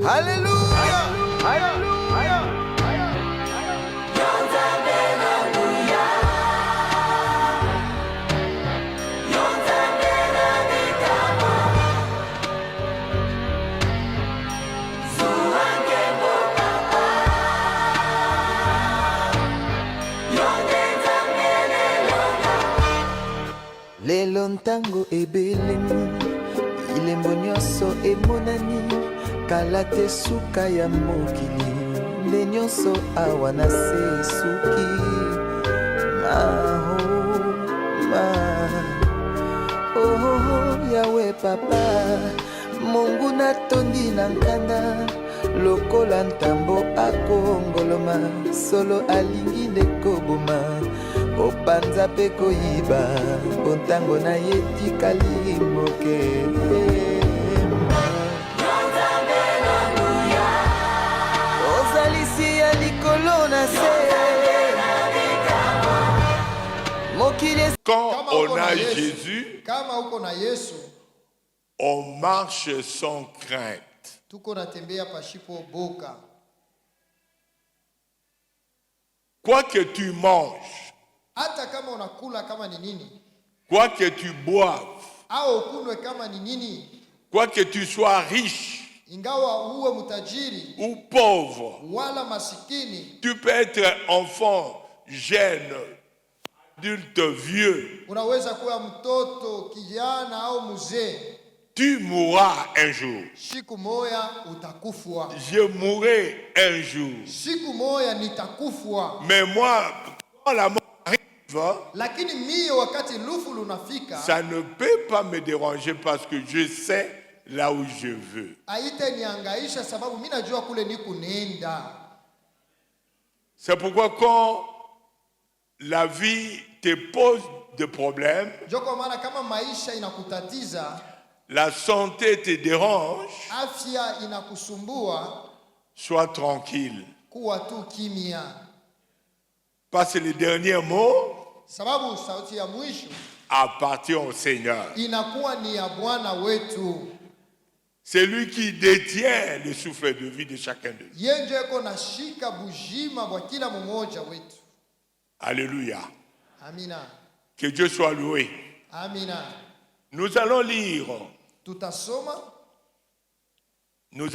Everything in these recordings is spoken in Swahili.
Hallelujah. Lelo ntango ebelemu ilembo nyonso emonani kala te suka ya mokili nde nyonso awa na se suki yawe papa Mungu natondi na nkanda lokola ntambo akongoloma solo alingi nde koboma opanza pe koyiba bontango na ye tikali moke ozalisi ya likolo na se mokili. Quand on a Jésus, kama uko na Yesu, on marche sans crainte. tuko natembea pashipo boka. Quoi que tu manges, hata kama unakula kama ni nini, quoi que tu boives, au kunwe kama ni nini, quoi que tu sois riche, ingawa uwe mutajiri ou pauvre, wala masikini, tu peux être enfant, jeune, adulte, vieux. unaweza kuwa mtoto, kijana au mzee. Tu mourras un jour. Siku moya utakufwa. Je mourrai un jour. Siku moya nitakufwa. Mais moi, quand la mort arrive, lakini mie wakati lufu lunafika, ça ne peut pas me déranger parce que je sais là où je veux. Aite niangaisha sababu mimi najua kule niku nenda. C'est pourquoi quand la vie te pose des problèmes, joko maana kama maisha inakutatiza, la santé te dérange, afya inakusumbua, sois tranquille. kuwa tu kimya. Parce que les derniers mots sababu sauti ya mwisho appartient au Seigneur. inakuwa ni ya Bwana wetu. C'est lui qui détient le souffle de vie de chacun de nous. Yenje eko na shika bujima bwa kila mmoja wetu. Alléluia. Amina. Que Dieu soit loué. Amina. Nous allons lire. Tutasoma. Nous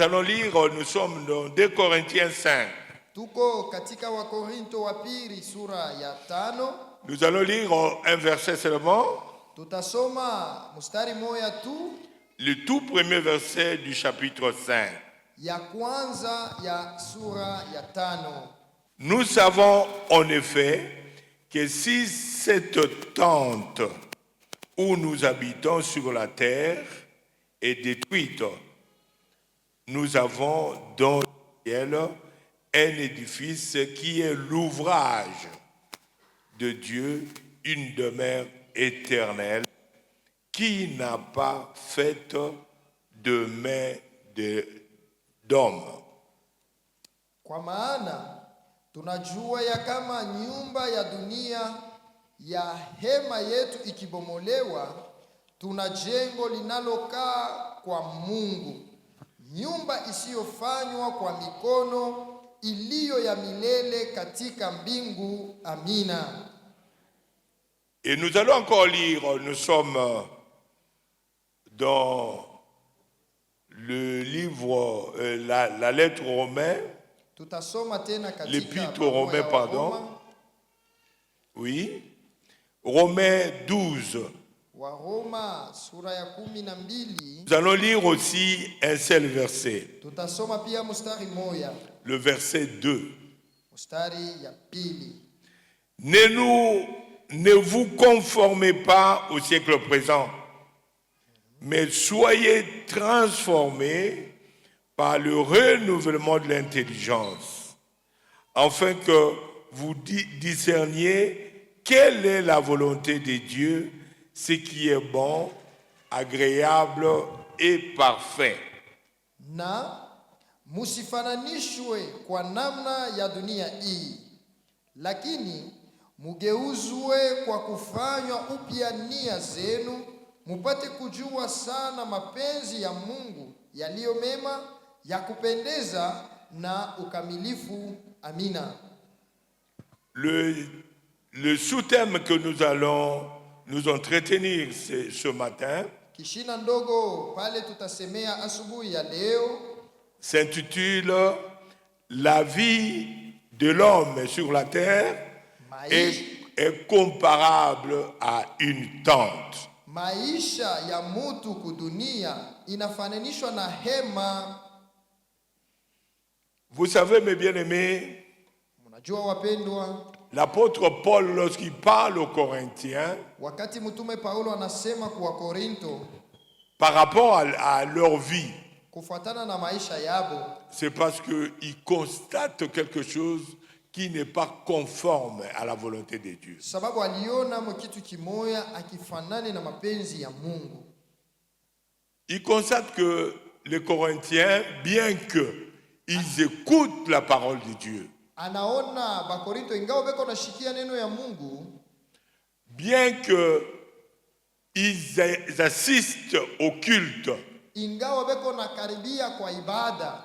sommes dans 2 Corinthiens 5. Tuko katika Wakorinto wa pili sura ya 5. Nous allons lire un verset seulement. Tutasoma mstari moja tu. Le tout premier verset du chapitre 5. Ya kwanza ya sura ya 5. Nous savons en effet que si cette tente où nous habitons sur la terre est détruite, nous avons dans le ciel un édifice qui est l'ouvrage de Dieu, une demeure éternelle qui n'a pas fait de main d'homme. Kwa maana tunajua ya kama nyumba ya dunia ya hema yetu ikibomolewa, tuna jengo linalokaa kwa Mungu, nyumba isiyofanywa kwa mikono, iliyo ya milele katika mbingu. Amina. Et nous allons encore lire, nous sommes dans le livre, la lettre aux Romains, l'épître aux Romains, pardon. Oui. Romains 12. Nous allons lire aussi un seul verset. Le verset 2. Ne vous conformez pas au siècle présent, mais soyez transformés par le renouvellement de l'intelligence, afin que vous discerniez quelle est la volonté de Dieu, ce qui est bon, agréable et parfait. Na musifananishwe kwa namna ya dunia hii, lakini mugeuzwe kwa kufanywa upya nia zenu, mupate kujua sana mapenzi ya Mungu, yaliyo mema, ya kupendeza na ukamilifu. Amina. Le sous-thème que nous allons nous entretenir ce matin Kishina ndogo pale tutasemea asubuhi ya leo s'intitule La vie de l'homme sur la terre est comparable à une tente. Maisha ya mutu kudunia inafananishwa na hema. Vous savez, mes bien-aimés, Mnajua wapendwa, l'apôtre Paul, lorsqu'il parle aux Corinthiens, wakati mtume Paulo anasema kwa Korinto par rapport à leur vie, kufuatana na maisha yabo, c'est parce qu'il constate quelque chose qui n'est pas conforme à la volonté de Dieu. sababu aliona mkitu kimoya akifanani na mapenzi ya Mungu. Il constate que les Corinthiens, bien qu'ils écoutent la parole de Dieu, Anaona Bakorinto ingao beko nashikia neno ya Mungu, bien qu'ils assistent au culte, ingawa beko nakaribia kwa ibada,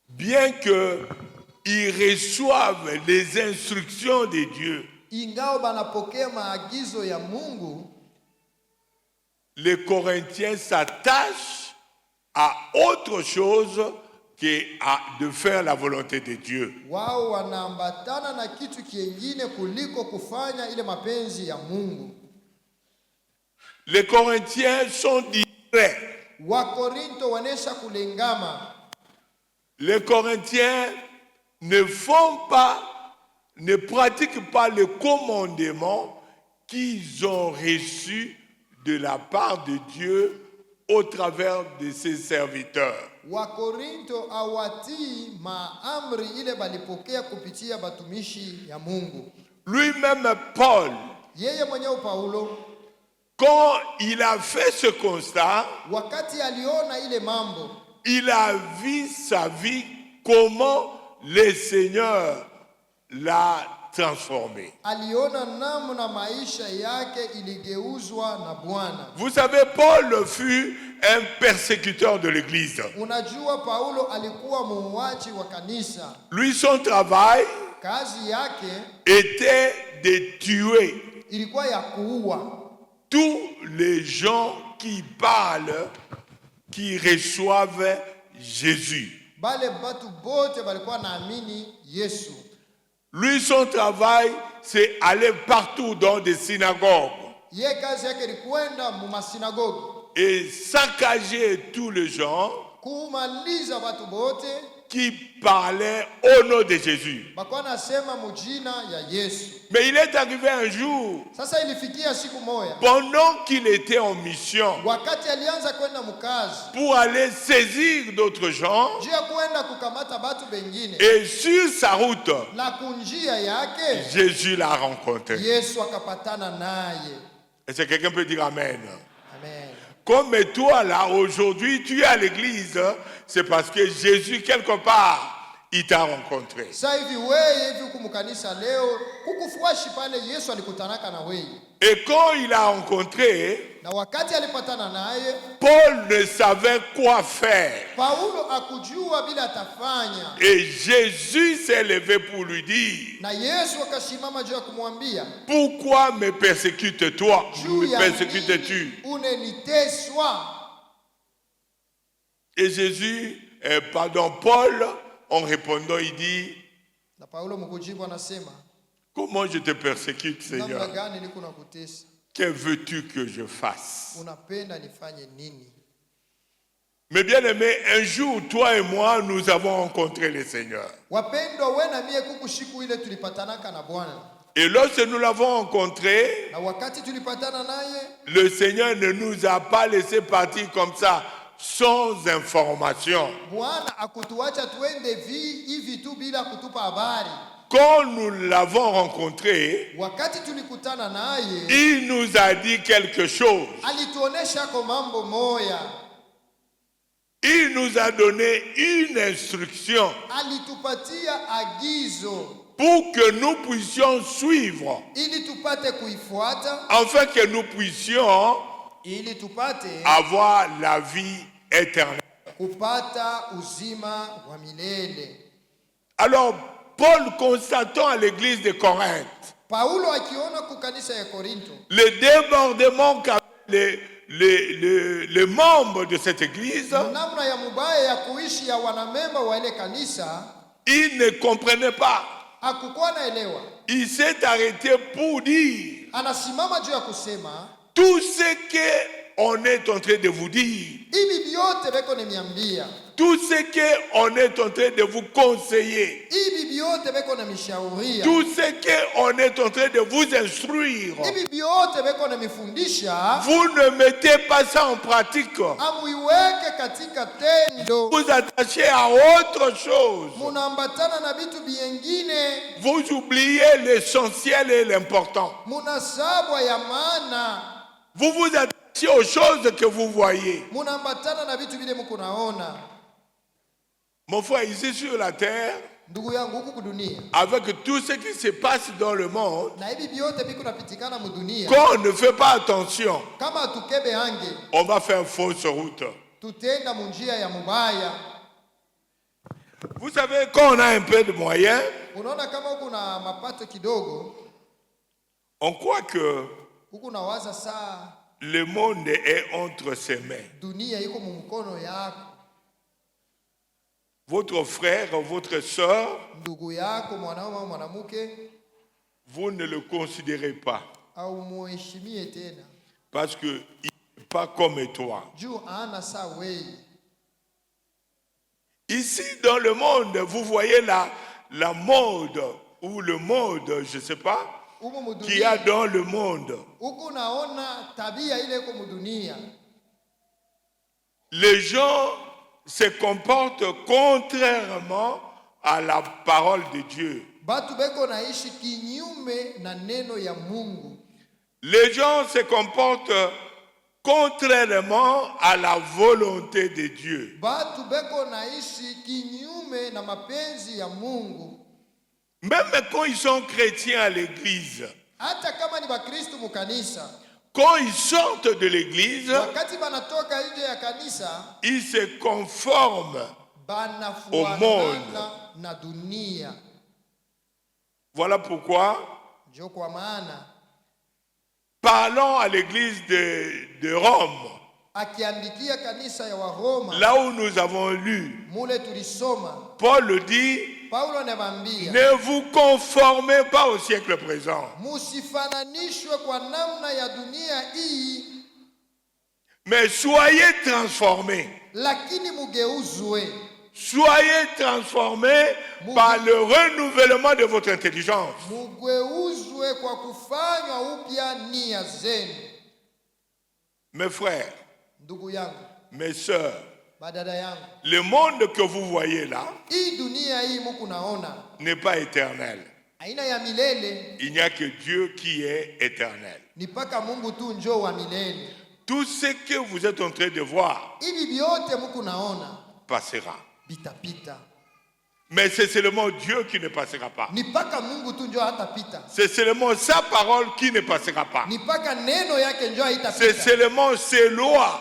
bien qu'ils reçoivent les instructions de Dieu, ingawa banapokea maagizo ya Mungu, les Corinthiens s'attachent à autre chose que de faire la volonté de Dieu. wao wanaambatana na kitu kingine kuliko kufanya ile mapenzi ya Mungu. Les Corinthiens sont distraits. Wakorinto wanesha kulengama. Les Corinthiens ne pratiquent pas le commandement qu'ils ont reçu de la part de Dieu au travers de ses serviteurs. Wakorinto awatii maamri ile balipokea kupitia batumishi ya Mungu. Lui-même, Paul, Yeye mwenyewe Paulo, quand il a fait ce constat, wakati aliona ile mambo, il a vu sa vie, comment le Seigneur l'a transformé. aliona namna maisha yake iligeuzwa na Bwana. Vous savez, Paul fut un persécuteur de l'Église. Unajua Paulo alikuwa muuaji wa kanisa. Lui, son travail Kazi yake était de tuer ilikuwa ya kuua tous les gens qui parlent, qui reçoivent Jésus. bale batu bote balikuwa naamini Yesu. Lui, son travail, c'est aller partout dans des synagogues Ye kazi yake ni kwenda mu masinagogi et saccager tous les gens kumaliza watu bote qui parlaient au nom de Jésus. bakuwa nasema mujina ya Yesu. Mais il est arrivé un jour, Sasa ilifikia siku moja pendant qu'il était en mission, wakati alianza kwenda mukazi pour aller saisir d'autres gens, juu ya kwenda kukamata batu bengine, et sur sa route, na kunjia yake Jésus l'a rencontré. Yesu akapatana naye. Est-ce que quelqu'un peut dire Amen? Amen. Comme toi là, aujourd'hui, tu es à l'église, c'est parce que Jésus, quelque part, il t'a rencontré. Sasa hivi wewe hivi huku mkanisa leo kukufuashi pale Yesu alikutanaka na wewe. Et quand il a rencontré, Na wakati alipatana naye, Paul ne savait quoi faire. Paulo akujua bila atafanya. Et Jésus s'est levé pour lui dire, Na Yesu akasimama juu ya kumwambia, pourquoi me persécutes-toi? juu Me ya persécutes-tu? nini uneniteswa? Et Jésus, Paul, en répondant, il dit, Na Paulo mkujibu anasema, comment je te persécute, namna Seigneur? gani niko nakutesa? Que veux-tu que je fasse? Unapenda nifanye nini? Mais bien aimé, un jour, toi et moi, nous avons rencontré le Seigneur. Wapendwa, wewe na mie kuku siku ile tulipatanaka na Bwana. Et lorsque nous l'avons rencontré, Na wakati tulipatana naye, le Seigneur ne nous a pas laissé partir comme ça, sans information. Bwana akutuacha tuende hivi tu bila kutupa habari. Quand nous l'avons rencontré, Wakati tulikutana naye, il nous a dit quelque chose. alituonesha kwa mambo moya. Il nous a donné une instruction Alitupatia agizo pour que nous puissions suivre, ili tupate kuifuata, afin que nous puissions ili tupate avoir la vie éternelle. kupata uzima wa milele. Alors, Paul constatant à l'église de Corinthe Paulo akiona kukanisa ya Korinto le débordement qu'avaient les membres de cette église, namna ya mubaya ya kuishi ya wanamemba wa ile kanisa, il ne comprenait pas. hakukuwa naelewa. Il s'est arrêté pour dire Anasimama juu ya kusema tout ce qu'on est en train de vous dire, hivi vyote beko nimiambia, tout ce qu'on est en train de vous conseiller, hivi vyote beko nimishauria, tout ce qu'on est en train de vous instruire, hivi vyote beko nimifundisha, vous ne mettez pas ça en pratique. amuiweke katika tendo. Vous attachez à autre chose. Munaambatana na vitu vingine, Vous oubliez l'essentiel et l'important. munasabwa ya maana, Vous vous attachez aux choses que vous voyez. munaambatana na vitu vile mko naona. Mon frère, ici sur la terre, Ndugu yangu, huku kudunia avec tout ce qui se passe dans le monde, na hivi vyote viko napitikana mudunia, quand on ne fait pas attention, kama tukebe ange on va faire fausse route. tutenda munjia ya mubaya. Vous savez, quand on a un peu de moyens, Unaona kama huku na mapato kidogo, on croit que huku nawaza saa le monde est entre ses mains. dunia iko mu mkono yako. Votre frère, votre soeur, Ndugu yako mwanaume au mwanamke, vous ne le considérez pas au muheshimie tena parce qu'il n'est pas comme toi. juu ana saa wei. Ici, dans le monde, vous voyez la mode ou le mode, je ne sais pas, Umu qu'il y a mudunia dans le monde. huku naona tabia ile iko mudunia, Les gens se comportent contrairement à la parole de Dieu. batu beko naishi kinyume na neno ya Mungu. Les gens se comportent contrairement à la volonté de Dieu. Batu beko naishi kinyume na mapenzi ya Mungu. Même quand ils sont chrétiens à l'église, Hata kama ni Bakristo mukanisa, quand ils sortent de l'église, wakati banatoka nje ya kanisa, ils se conforment. banafuatana na dunia. Voilà pourquoi, Ndio kwa maana parlons à l'église de Rome, akiandikia kanisa ya Waroma, là où nous avons lu, mule tulisoma, Paul dit, Paulo anabambia ne vous conformez pas au siècle présent, musifananishwe kwa namna ya dunia hii, mais soyez transformés. lakini mugeuzwe. Soyez transformés par le renouvellement de votre intelligence. Mugeuzwe kwa kufanywa upya nia zenu. Mes frères, Ndugu yangu, mes sœurs, badada yangu, le monde que vous voyez là hii dunia hii muku naona n'est pas éternel. aina ya milele, Il n'y a que Dieu qui est éternel. ni paka Mungu tu njo wa milele. Tout ce que vous êtes en train de voir Hivi vyote muku naona passera. bitapita, Mais c'est seulement Dieu qui ne passera pas. ni paka Mungu tu njo hatapita, C'est seulement sa parole qui ne passera pas. ni paka neno yake njo C'est haitapita, seulement ses lois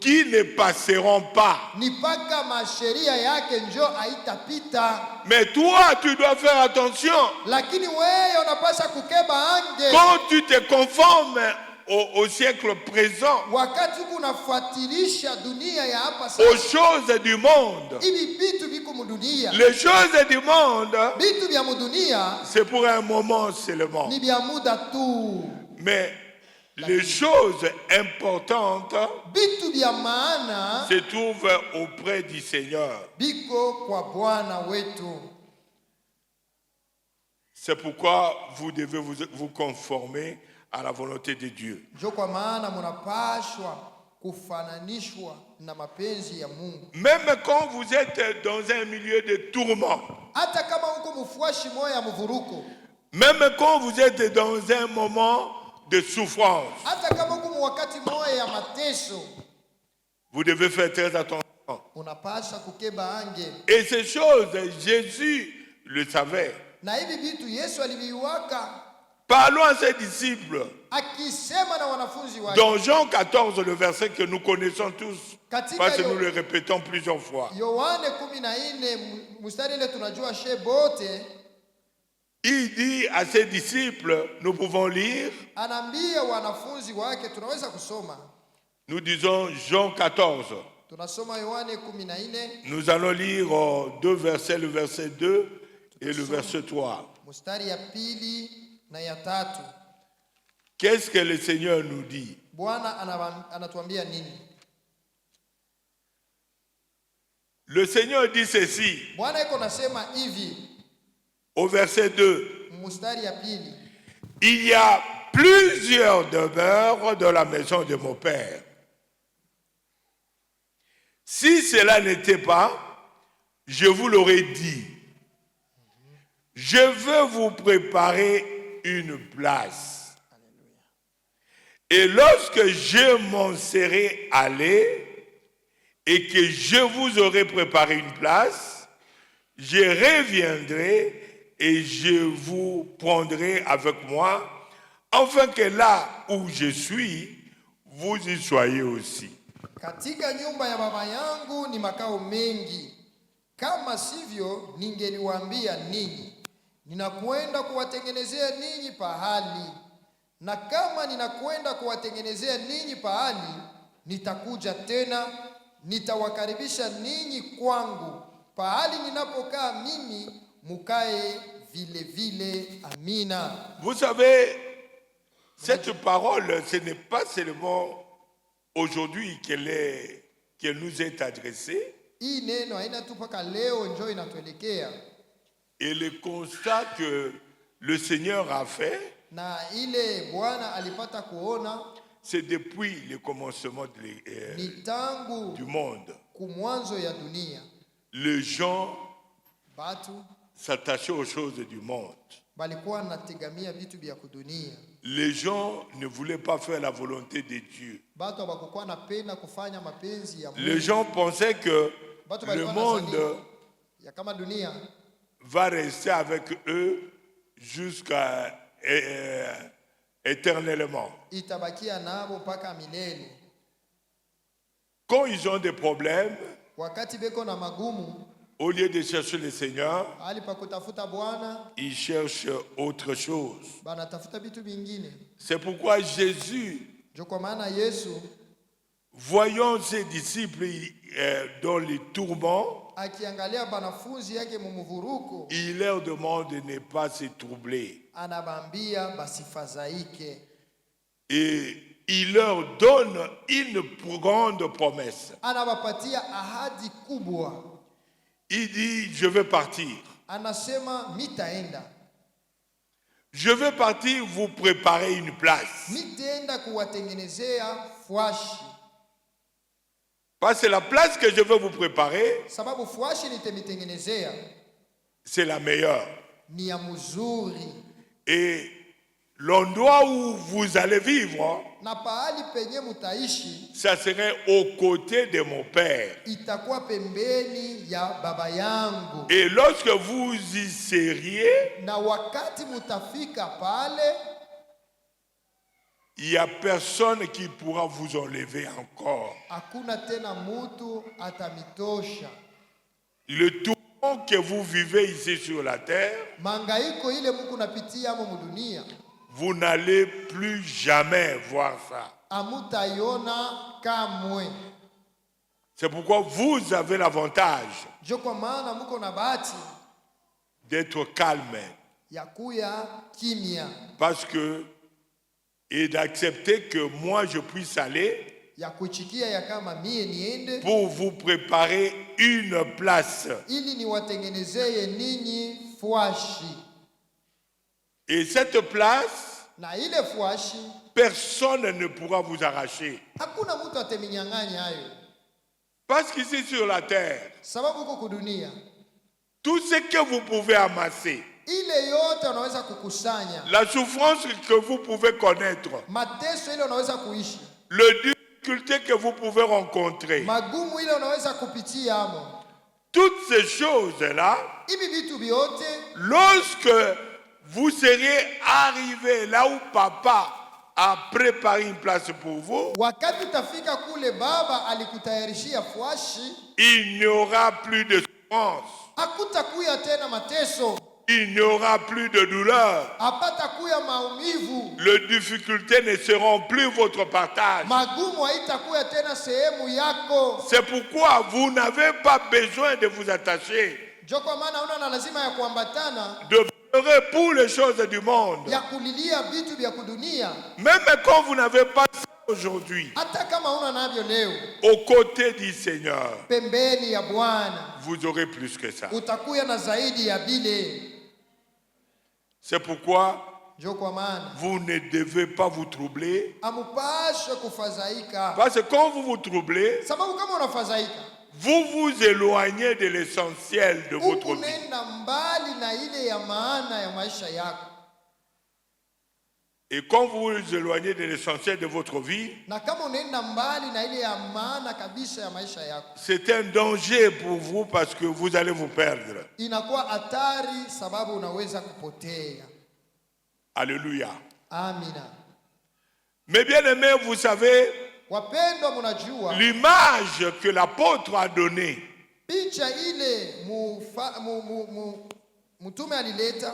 qui ne passeront pas. ni paka masheria yake njo haitapita. Mais toi, tu dois faire attention. Lakini wewe unapasha kukeba ange, Quand tu te conformes au siècle présent, wakati huku unafuatilisha dunia ya hapa aux sasa. choses du monde, Hivi vitu viko mudunia, les choses du monde, vitu vya mudunia c'est pour un moment seulement. ni vya muda tu, Mais les choses importantes vitu vya maana se trouvent auprès du Seigneur. biko kwa Bwana wetu. C'est pourquoi vous devez vous conformer à la volonté de Dieu. Njo kwa maana munapashwa kufananishwa na mapenzi ya Mungu. Même quand vous êtes dans un milieu de tourment, Hata kama uko mfuashi moya ya mvuruko, même quand vous êtes dans un moment de souffrance, hata kama uko wakati moya ya mateso, vous devez faire très attention. unapasha kukeba ange. Et ces choses, Jésus le savait. Na hivi vitu Yesu aliviwaka Parlons à ses disciples. akisema na wanafunzi wake Dans Jean 14, le verset que nous connaissons tous. parce que nous le répétons plusieurs fois. Yohane 14 mstari ile tunajua she bote. Il dit à ses disciples, nous pouvons lire. Anaambia wanafunzi wake tunaweza kusoma. Nous disons Jean 14. Tunasoma Yohane 14. Nous allons lire deux versets, le verset 2 et le verset 3. Mstari ya pili na ya tatu. Qu'est-ce que le Seigneur nous dit? Bwana anatuambia nini? Le Seigneur dit ceci. Bwana yuko nasema hivi. Au verset 2. Mstari ya pili. Il y a plusieurs demeures dans la maison de mon Père. Si cela n'était pas, je vous l'aurais dit. Je veux vous préparer une place. Et lorsque je m'en serai allé et que je vous aurai préparé une place, je reviendrai et je vous prendrai avec moi, afin que là où je suis, vous y soyez aussi. Katika nyumba ya baba yangu ni makao mengi. Kama sivyo ningeliwaambia ninyi. Ninakwenda kuwatengenezea ninyi pahali. Na kama ninakwenda kuwatengenezea ninyi pahali, nitakuja tena, nitawakaribisha ninyi kwangu. Pahali ninapokaa mimi, mukae vile vile. Amina. Vous savez, cette parole, ce n'est pas seulement aujourd'hui qu'elle nous est adressée. Hii neno haina tu mpaka leo njoo inatuelekea. Et le constat que le Seigneur a fait, na ile Bwana alipata kuona, c'est depuis le commencement du monde. Kumwanzo ya dunia. Les gens batu s'attachaient aux choses du monde. Balikuwa nategamia vitu vya kudunia. Les gens ne voulaient pas faire la volonté de Dieu. Batu hawakuwa napenda kufanya mapenzi ya Mungu. Les gens pensaient que le monde ya kama dunia va rester avec eux jusqu'à éternellement. Itabakia nabo mpaka milele. Quand ils ont des problèmes, wakati beko na magumu, au lieu de chercher le Seigneur, ali pa kutafuta Bwana, ils cherchent autre chose. Banatafuta vitu vingine. C'est pourquoi Jésus, kwa maana Yesu, voyant ses disciples dans les tourments, akiangalia banafunzi yake mumuvuruko, il leur demande de ne pas se troubler. Anabambia basifadhaike. Et il leur donne une grande promesse. Anabapatia ahadi kubwa. Il dit, je vais partir. Anasema mitaenda. Je vais partir vous préparer une place. Mitaenda kuwatengenezea fwashi. Parce que la place que je veux vous préparer, sababu fwashi nitemitengenezea, c'est la meilleure. Ni ya mzuri. Et l'endroit où vous allez vivre, na pahali penye mutaishi, ça serait aux côtés de mon Père. Itakuwa pembeni ya baba yangu. Et lorsque vous y seriez, na wakati mutafika pale, il n'y a personne qui pourra vous enlever encore. Hakuna tena mutu atamitosha. Le tourment que vous vivez ici sur la terre, mangaiko ile muku napitia amo mudunia, vous n'allez plus jamais voir ça. Amutayona kamwe. C'est pourquoi vous avez l'avantage d'être calme. Yakuya kimya. Parce que, et d'accepter que moi je puisse aller pour vous préparer une place. Ili niwatengenezeye ninyi fwashi. Et cette place, na ile fwashi, personne ne pourra vous arracher. Hakuna mtu ateminyang'anya hayo. Parce qu'ici sur la terre, sababu huko kudunia, tout ce que vous pouvez amasser, ile yote unaweza kukusanya, la souffrance que vous pouvez connaître, mateso ile unaweza kuishi, le difficulté que vous pouvez rencontrer, magumu ile unaweza kupitia amo, toutes ces choses-là, hivi vitu vyote, lorsque vous seriez arrivé là où papa a préparé une place pour vous, wakati utafika kule baba alikutayarishia fwashi, il n'y aura plus de souffrance, hakutakuya tena mateso, il n'y aura plus de douleur. hapatakuya maumivu, Les difficultés ne seront plus votre partage. magumu haitakuya tena sehemu yako. C'est pourquoi vous n'avez pas besoin de vous attacher, Ndio kwa maana una na lazima ya kuambatana de pleurer pour les choses du monde. ya kulilia vitu vya kudunia, Même quand vous n'avez pas ça aujourd'hui, hata kama una navyo leo, aux côtés du Seigneur, pembeni ya Bwana vous aurez plus que ça. utakuya na zaidi ya bile. C'est pourquoi Ndio kwa maana vous ne devez pas vous troubler. amupashe kufadhaika, Parce que quand vous vous troublez, sababu kama unafadhaika vous vous éloignez de l'essentiel de votre vie. ukunenda mbali na ile ya maana ya maisha yako, Et quand vous vous éloignez de l'essentiel de votre vie, na kama unaenda mbali na ile ya maana kabisa ya maisha yako, c'est un danger pour vous parce que vous allez vous perdre. inakuwa hatari, sababu unaweza kupotea. Alléluia. Amina. Mais bien aimés, vous savez, Wapendwa, mnajua l'image que l'apôtre a donnée picha ile mtume alileta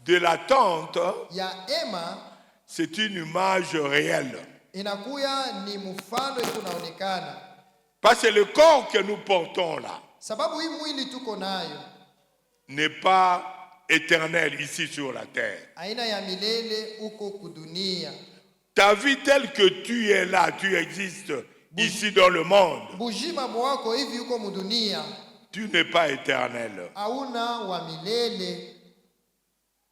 de la tente, ya ema c'est une image réelle. inakuya ni mfano iko unaonekana, Parce que le corps que nous portons là sababu hii mwili tuko nayo n'est pas éternel ici sur la terre. aina ya milele uko kudunia. Ta vie telle que tu es là, tu existes ici dans le monde, Bujima mwako hivi uko mudunia, tu n'es pas éternel. hauna wa milele.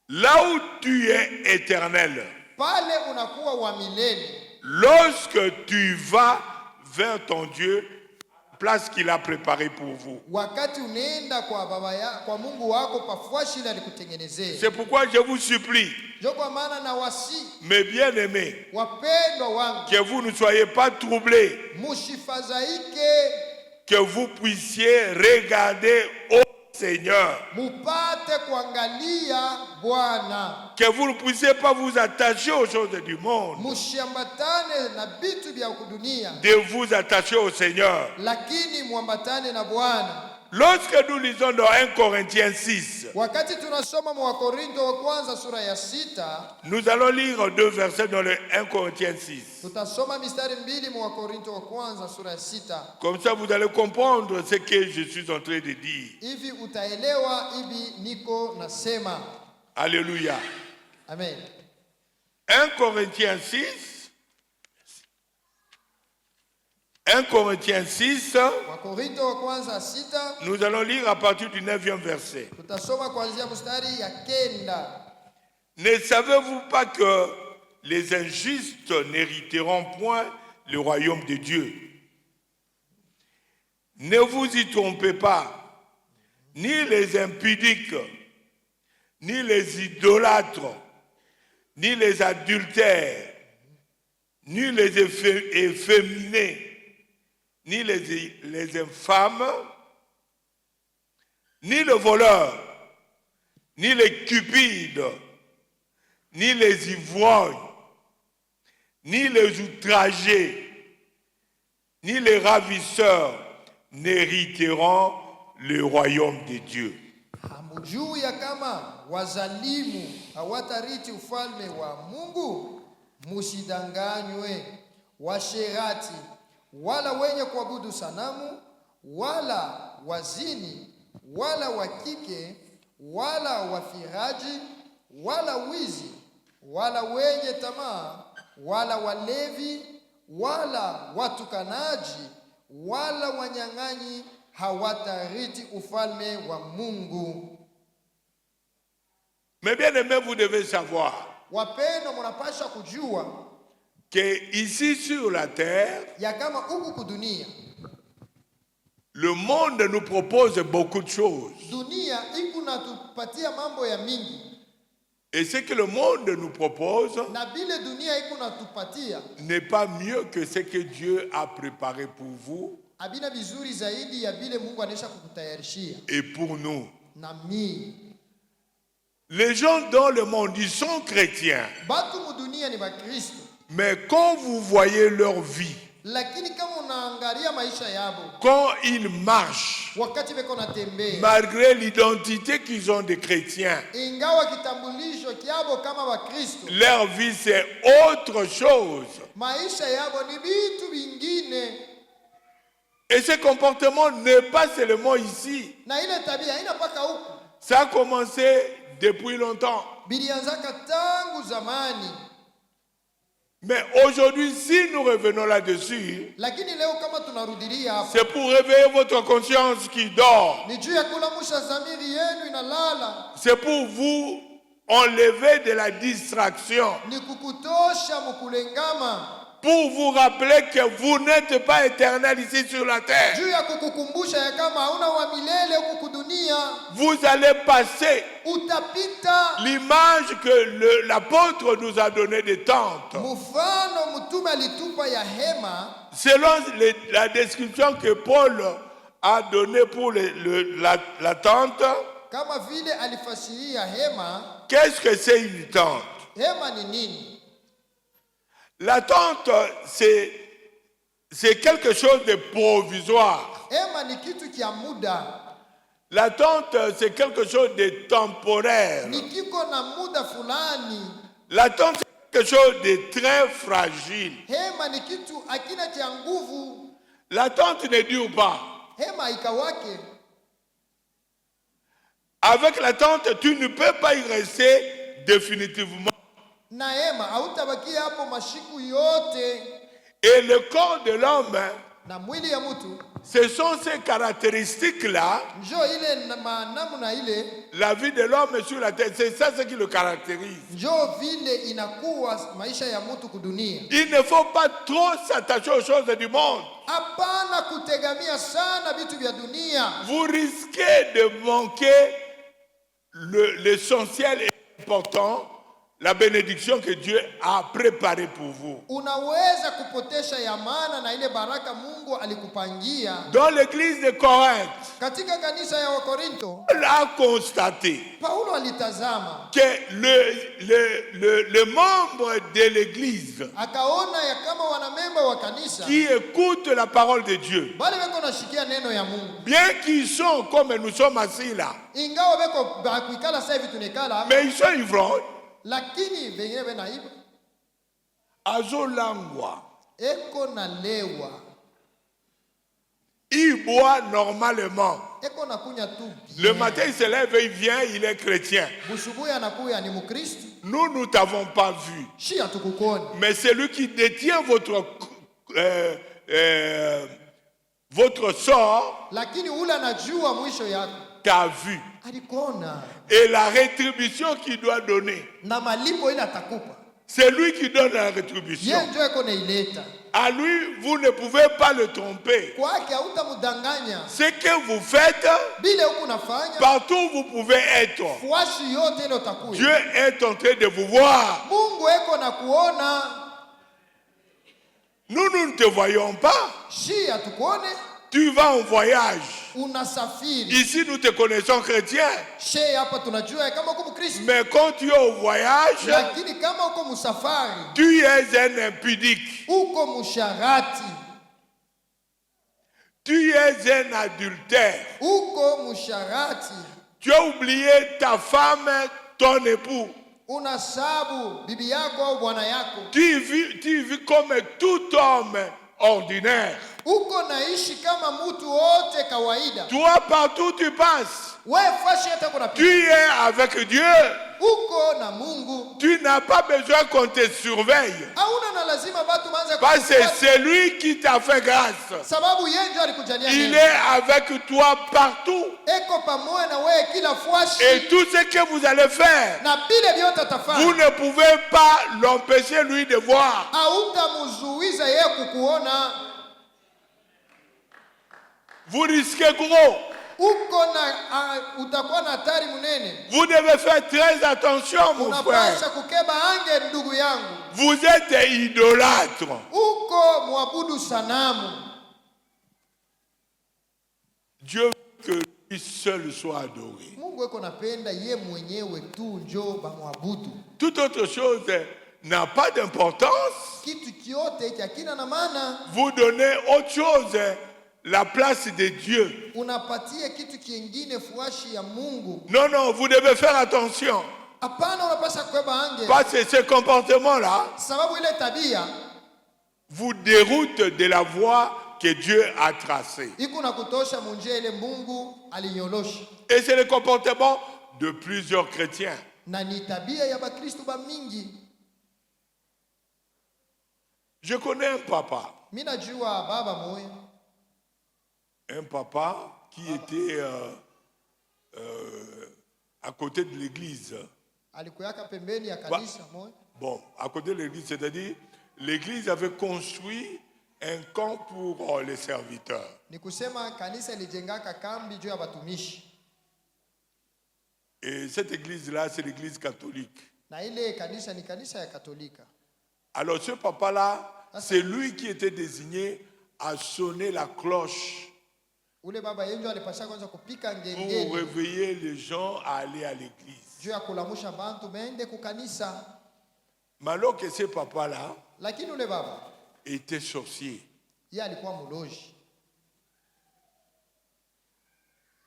Là où tu es éternel, Pale unakuwa wa milele lorsque tu vas vers ton Dieu, place qu'il a préparée pour vous. wakati unaenda kwa baba ya, kwa Mungu wako pafwashi ile alikutengenezea. C'est pourquoi je vous supplie, Ndio kwa maana na wasi mes bien-aimés, wapendwa wangu, que vous ne soyez pas troublés, musifadhaike, que vous puissiez regarder au Seigneur, mupate kuangalia Bwana, que vous ne puissiez pas vous attacher aux choses du monde, mushiambatane na vitu vya kudunia, de vous attacher au Seigneur. lakini muambatane na Bwana. Lorsque nous lisons dans 1 Corinthiens 6, Wakati tunasoma mwa Korinto wa kwanza sura ya 6, nous allons lire 2 versets dans le 1 Corinthiens 6. tutasoma mistari 2 mwa Korinto wa kwanza sura ya 6. Comme ça, vous allez comprendre ce que je suis en train de dire. Hivi utaelewa hivi niko nasema. Alléluia. Amen. 1 Corinthiens 6. 1 Corinthiens 6, Wakorinto wa kwanza 6, nous allons lire à partir du 9e verset. tutasoma kuanzia mstari ya 9. Ne savez-vous pas que les injustes n'hériteront point le royaume de Dieu? Ne vous y trompez pas, ni les impudiques, ni les idolâtres, ni les adultères, ni les efféminés, ni les infâmes, ni le voleur, ni les cupides, ni les ivrognes, ni les outragés, ni les ravisseurs n'hériteront le royaume de Dieu. Hamujui ya kama wazalimu hawatariti ufalme wa Mungu? Musidanganywe. Washerati, wala wenye kuabudu sanamu, wala wazini, wala wakike, wala wafiraji, wala wizi, wala wenye tamaa, wala walevi, wala watukanaji, wala wanyang'anyi hawatariti ufalme wa Mungu. Mais bien aimé, vous devez savoir Wapendwa, mnapasha kujua que ici sur la terre, ya kama huku kudunia, le monde nous propose beaucoup de choses. dunia iko natupatia mambo ya mingi, Et ce que le monde nous propose na bile dunia iko natupatia n'est pas mieux que ce que Dieu a préparé pour vous abina vizuri zaidi ya bile Mungu anesha kukutayarishia et pour nous. na mimi. Les gens dans le monde, ils sont chrétiens, Batu mudunia ni Bakristo, Mais quand vous voyez leur vie, lakini kama unaangalia maisha yabo, quand ils marchent, wakati beko natembea, malgré l'identité qu'ils ont de chrétiens, ingawa kitambulisho kyabo kama Wakristo, leur vie c'est autre chose. maisha yabo ni vitu vingine. Et ce comportement n'est pas seulement ici. Na ile tabia haina paka huku. Ça a commencé depuis longtemps. Bilianzaka tangu zamani. Mais aujourd'hui, si nous revenons là-dessus, Lakini leo kama tunarudilia hapa, c'est pour réveiller votre conscience qui dort. ni juu ya kulamusha dhamiri yenu inalala. C'est pour vous enlever de la distraction. Ni kukutosha mukulengama. Pour vous rappeler que vous n'êtes pas éternel ici sur la terre. Juu ya kukukumbusha ya kama hauna wa milele huku kudunia. Vous allez passer. Utapita. L'image que l'apôtre nous a donnée des tentes. Mfano mtume alitupa ya hema. Selon la description que Paul a donnée pour la tente. Kama vile alifasiria hema. Qu'est-ce que c'est une tente? Hema ni nini? La tente, c'est quelque chose de provisoire. Hema ni kitu kia muda. La tente, c'est quelque chose de temporaire. Ni kiko na muda fulani. La tente, c'est quelque chose de très fragile. Hema ni kitu akina cha nguvu. La tente ne dure pas. Hema ikawake. Avec la tente, tu ne peux pas y rester définitivement. Na hema hautabaki hapo mashiku yote. Et le corps de l'homme, na mwili ya mtu, ce sont ces caractéristiques-là. Njo ile namna ile. La vie de l'homme sur la terre, c'est ça ce qui le caractérise. Njo vile inakuwa maisha ya mtu kudunia. Il ne faut pas trop s'attacher aux choses du monde. Hapana kutegamia sana vitu vya dunia. Vous risquez de manquer l'essentiel et important. La bénédiction que Dieu a préparée pour vous. Unaweza kupotesha ya maana na ile baraka Mungu alikupangia. Dans l'église de Corinthe, katika kanisa ya Wakorinto, Paul a constaté Paulo alitazama que le membre de l'église akaona ya kama wanamemba wa kanisa qui écoutent la parole de Dieu, bali weko nashikia neno ya Mungu, bien qu'ils sont comme nous sommes assis là, ingawa weko bakuikala sasa hivi tunekala, mais ils sont ivrognes. lakini wengine wenaiba. Azolangwa. Eko na lewa. Il boit normalement. Eko na kunya tu. Le matin il se lève, il vient, il est chrétien. Busubuhi anakuya ni Mkristo. Nous ne t'avons pas vu. Shi hatukukoni. Mais celui qui détient votre sort, lakini ule anajua mwisho yako, t'a vu. Alikona. Et la rétribution qu'il doit donner, na malipo ile atakupa, c'est lui qui donne la rétribution. yeye ndio eko naileta. À lui, vous ne pouvez pas le tromper. Kwake hautamdanganya. Ce que vous faites, bile huko nafanya, partout où vous pouvez être, fuashi yote ile utakuwa. Dieu est en train de vous voir. Mungu eko na kuona. Nous ne te voyons pas. Shi hatukuone. Tu vas en voyage. Unasafiri. Ici, nous te connaissons chrétien. She hapa tunajua kama uko Mkristo. Mais quand tu es au voyage, lakini kama uko musafari, tu es un impudique. uko musharati. Tu es un adultère. Uko musharati. Tu as oublié ta femme, ton époux. Unasabu bibi yako au bwana yako. Tu vis comme tout homme ordinaire. Uko naishi kama mtu wote kawaida. Toi, partout tu passes, tu es avec Dieu. Uko na Mungu. Tu n'as pas besoin qu'on te surveille. Parce que c'est lui qui t'a fait grâce. Sababu yeye ndio alikujalia. Il est avec toi partout. Eko pamoja na wewe kila fwashi. Et tout ce que vous allez faire, na bile vyote atafanya, vous ne pouvez pas l'empêcher lui de voir. Hautamzuiza yeye kukuona. Vous risquez gros. Uko na utakuwa na hatari munene. Vous devez faire très attention, mon frère. Unapasha kukeba ange ndugu yangu. Vous êtes idolâtre. Uko muabudu sanamu. Dieu veut que lui seul soit adoré. Mungu eko napenda ye mwenyewe tu njo ba muabudu. Toute autre chose n'a pas d'importance, kitu kyote hiki hakina na maana. vous donnez autre chose, la place de Dieu. Unapatia kitu kingine fuashi ya Mungu. Non, non, vous devez faire attention. Hapana, unapaswa kubeba ange. Parce que ce comportement-là Sababu ile tabia vous déroute de la voie que Dieu a tracée. iko na kutosha munjia ile Mungu alinyolosha. Et c'est le comportement de plusieurs chrétiens. Na ni tabia ya Bakristo ba mingi. Je connais un papa. Mimi najua baba moya. Un papa qui était à côté de l'église. Alikuyaka pembeni ya kanisa moya. Bon, à côté de l'église, c'est-à-dire l'église avait construit un camp pour les serviteurs. Ni kusema kanisa ilijengaka kambi juu ya batumishi. Et cette église-là, c'est l'église catholique. Na ile kanisa ni kanisa ya Katolika. Alors ce papa-là, c'est lui qui était désigné à sonner la cloche Ule baba yenjo alipasha kwanza kupika pour ngengeni réveiller les gens à aller à l'église. juu ya kulamusha bantu beende kukanisa. Mais alors que ce papa-là Lakini ule baba était sorcier. yeye alikuwa muloji.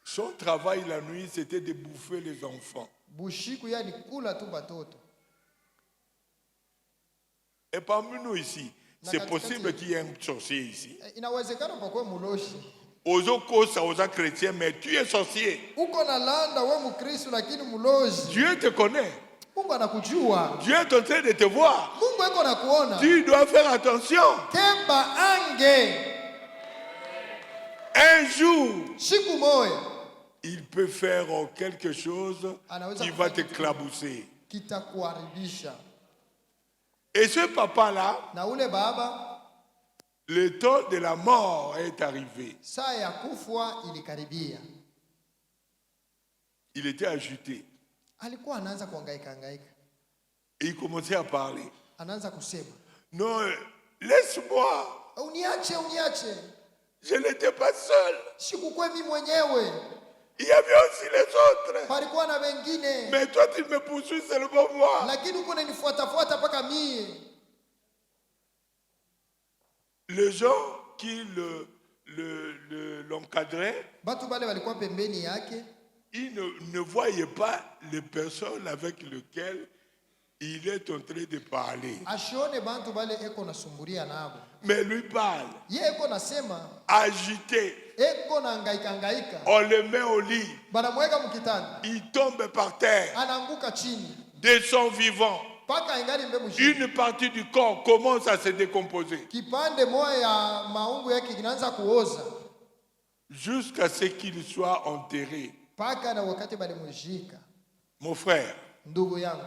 Son travail la nuit, c'était de bouffer les enfants. Bushiku yeye alikula tu batoto. Et parmi nous ici, c'est possible qu'il y ait un sorcier ici. Inawezekana pakuwe muloji. Aux chrétiens, mais tu es sorcier. Uko na landa we Mkristo lakini muloji. Dieu te connaît. Mungu anakujua. Dieu est en train de te voir. Mungu eko na kuona. Tu dois faire attention. Kemba ange. Un jour, Siku moya il peut faire quelque chose qui va t'éclabousser. kitakuharibisha. Et ce papa-là, Na ule baba le temps de la mort est arrivé. saa ya kufwa ilikaribia. Il était agité. Alikuwa anaanza kuhangaika. Et il commençait à parler. Anaanza kusema, Non, laisse-moi. uniache. Je n'étais pas seul. Sikukwe mimi mwenyewe. Il y avait aussi les autres. Palikuwa na wengine. Mais toi, tu me poursuis seulement moi. Lakini uko unanifuata paka mie. Les gens qui l'encadraient, Batu bale walikuwa pembeni yake. ils ne voyaient pas les personnes avec lesquelles il est en train de parler. Ashione bantu bale eko nasumburia nabo. Mais lui parle, Ye eko nasema, agité. eko na hangaika. On le met au lit. Banamweka mkitanda. Il tombe par terre. Anaanguka chini. De son vivant, Paka ingali mbe mshini. une partie du corps commence à se décomposer. Kipande moja ya maungu yake kinaanza kuoza. Jusqu'à ce qu'il soit enterré. Paka na wakati balimujika. Mon frère, Ndugu yangu.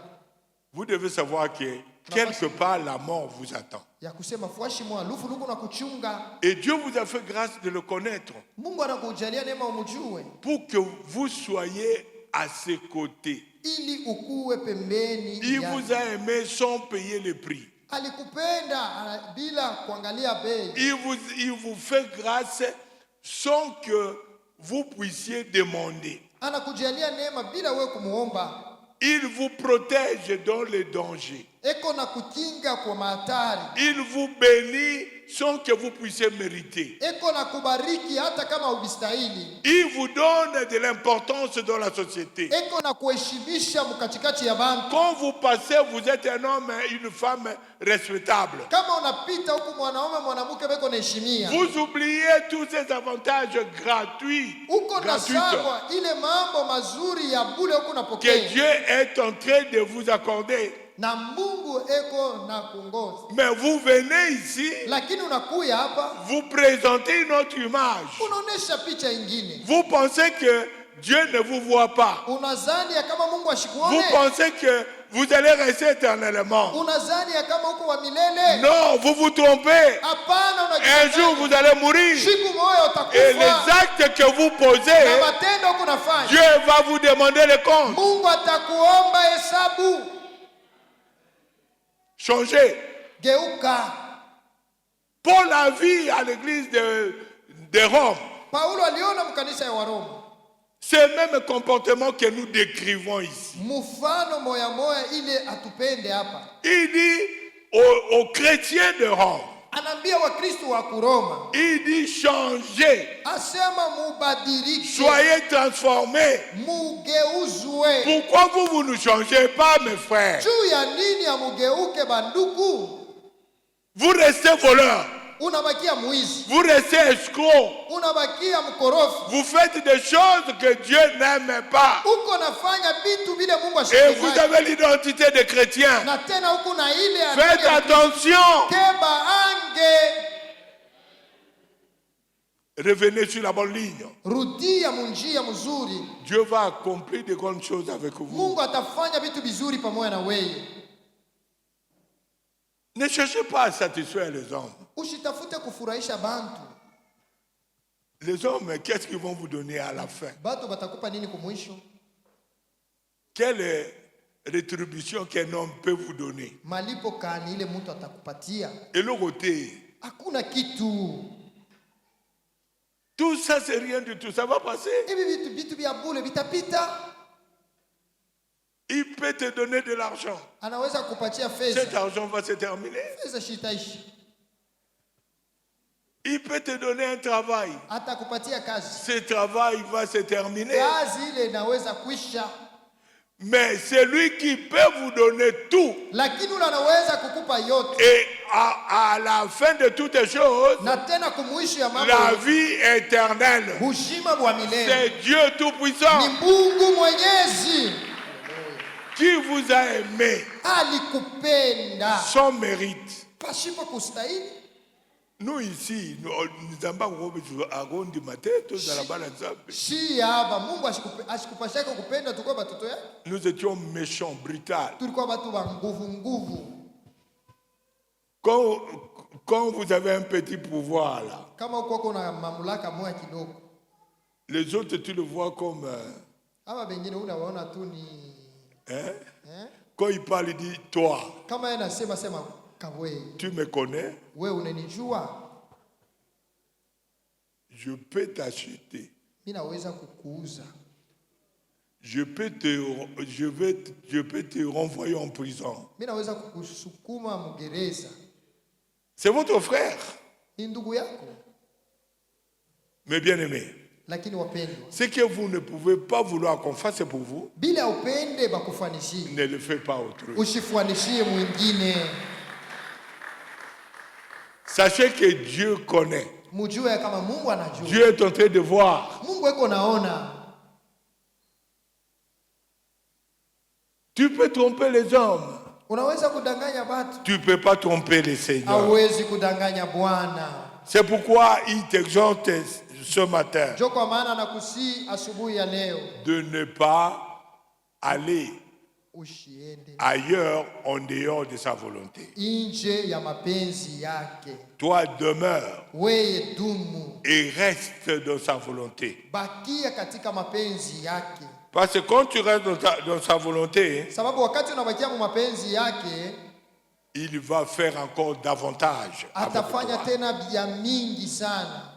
vous devez savoir que quelque part la mort vous attend. Ya kusema fuashi mwa lufu luku na kuchunga. Et Dieu vous a fait grâce de le connaître Mungu anakujalia neema umjue. pour que vous soyez à ses côtés. Ili ukuwe pembeni. Il vous a aimé sans payer le prix. Alikupenda bila kuangalia bei. Il vous fait grâce sans que vous puissiez demander. Anakujalia neema bila wewe kumuomba. Il vous protège dans les dangers. Eko na kukinga kwa mahatari. Il vous bénit sans que vous puissiez mériter. Eko na kubariki hata kama ubistahili. Il vous donne de l'importance dans la société. Eko na kuheshimisha mkatikati ya bantu. Quand vous passez, vous êtes un homme et une femme respectable. Kama unapita huku mwanaume mwanamke beko naheshimia. Vous oubliez tous ces avantages gratuits. Uko na sawa ile mambo mazuri ya bure huko napokea. Que Dieu est en train de vous accorder. Na Mungu eko na kuongoza. Mais vous venez ici, Lakini unakuya hapa, vous présentez une autre image. unaonesha picha ingine. Vous pensez que Dieu ne vous voit pas. Unazani ya kama Mungu Vous ashikuone? pensez que vous allez rester éternellement. Unazani ya kama uko wa milele? Non, vous vous trompez. Hapana, Un jour, vous allez mourir. siku moja Et les utakufa. actes que vous Na posez, matendo uko nafanya, Dieu va vous demander le compte. Mungu atakuomba hesabu. Changez. Geuka. Paul a vu à l'église de Rome. Paulo aliona mkanisa ya Waroma. C'est le même comportement que nous décrivons ici. Mfano moya moya ile atupende hapa. Il dit aux chrétiens de Rome, Anaambia Wakristo wa Kuroma, il dit changez, asema mubadilike, soyez transformés. mugeuzwe. Pourquoi vous ne changez pas, mes frères? Juu ya nini amugeuke banduku? Vous restez voleurs, Unabakia muizi, vous restez escrocs, unabakia mkorofi. vous faites des choses que Dieu n'aime pas. Uko nafanya vitu vile Mungu Et vous ashikizaki. avez l'identité de chrétien. Na tena huku na ile Faites attention. keba ange. Revenez sur la bonne ligne. Rudia munjia mzuri. Dieu va accomplir de grandes choses avec vous. Mungu atafanya vitu vizuri pamoja na wewe. Ne cherchez pas à satisfaire les hommes. Usitafute kufurahisha bantu. Les hommes, qu'est-ce qu'ils vont vous donner à la fin? Batu batakupa nini kumwisho? Quelle rétribution qu'un homme peut vous donner? Malipo kani ile mtu atakupatia? Et le côté, Hakuna kitu. tout ça c'est rien du tout, ça va passer. Hivi vitu vya bure vitapita. Il peut te donner de l'argent. Anaweza kupatia Cet fedha. argent va se terminer. Fedha shitaishi. Il peut te donner un travail. Atakupatia kazi. Ce travail va se terminer. Kazi ile inaweza kuisha. Mais c'est lui qui peut vous donner tout. Lakini ule anaweza kukupa yote. Et à la fin de toutes les choses, Na tena kumwisho ya mambo. la vie éternelle. Uzima wa milele. C'est Dieu Tout-Puissant Ni Mungu Mwenyezi. qui vous a aimé Alikupenda. sans mérite. Pasipo kustahili. Nous ici, nous avons du matin, tous à la balle ensemble. Si hapa Mungu asikupashaka kupenda tukua batoto yake. Nous étions méchants, brutaux. Tulikuwa watu wa nguvu. Quand vous avez un petit pouvoir là, Kama uko kuna mamlaka moja kidogo. les autres tu le vois comme Ama bengine unawaona tu ni quand il parle, il dit toi, kama yeye anasema sema kawe. tu me connais, Wewe unanijua. je peux t'acheter. Mimi naweza kukuuza. Je peux te renvoyer en prison. Mimi naweza kukusukuma mgereza. C'est votre frère, Ni ndugu yako. mes bien-aimés. Lakini wapendwa. Ce que vous ne pouvez pas vouloir qu'on fasse pour vous, Bila upende bakufanishie. ne le faites pas autrui. Usifuanishie mwingine. Sachez que Dieu connaît. Mujue kama Mungu anajua. Dieu est en train de voir. Mungu eko naona. Tu peux tromper les hommes. Unaweza kudanganya watu. Tu ne peux pas tromper les seigneurs. Hauwezi kudanganya Bwana. C'est pourquoi il t'exhorte ce matin Njoo kwa maana nakusii asubuhi ya leo. de ne pas aller Usiende ailleurs en dehors de sa volonté. nje ya mapenzi yake. Toi demeure Wewe dumu. et reste dans sa volonté. Bakia katika mapenzi yake. Parce que quand tu restes dans sa volonté, Sababu wakati unabakia mu mapenzi yake, il va faire encore davantage avec atafanya toi. tena bia mingi sana.